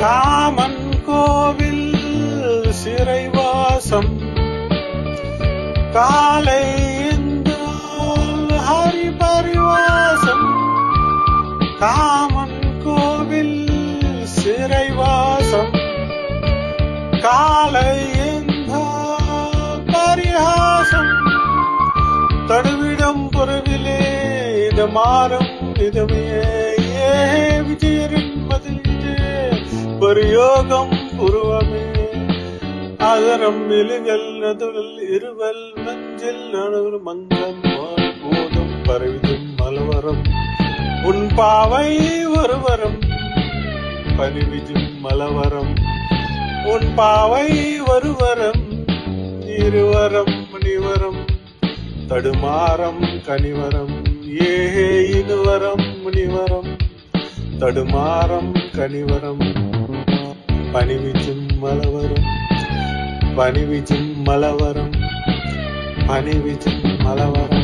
Common கோவில் சிறைவாசம் காலை என்றால் ஹரி பரிவாசம். காமன் கோவில் சிறைவாசம் காலை என்றால் பரிகாசம். தடுவிடம் பொருவிலே இது மாறும் இதுமே விஜயரின் மதிலே பரியோகம் புருவமே. அகரம் இலுகல் நதுவல் இருவல் மஞ்சள் நடுவர் மஞ்சள் போதும் பரவிதும் மலவரம். உன் பாவை ஒருவரம் பரிவிஜும் மலவரம். உன் பாவை ஒருவரம் இருவரம் முனிவரம். தடுமாறம் கனிவரம் ஏஹே இனுவரம் முனிவரம். தடுமாறம் கனிவரம் பனிவிஜும் மலவரம். பனிவிஜும் மலவரம் பனிவிஜும் மலவரம்.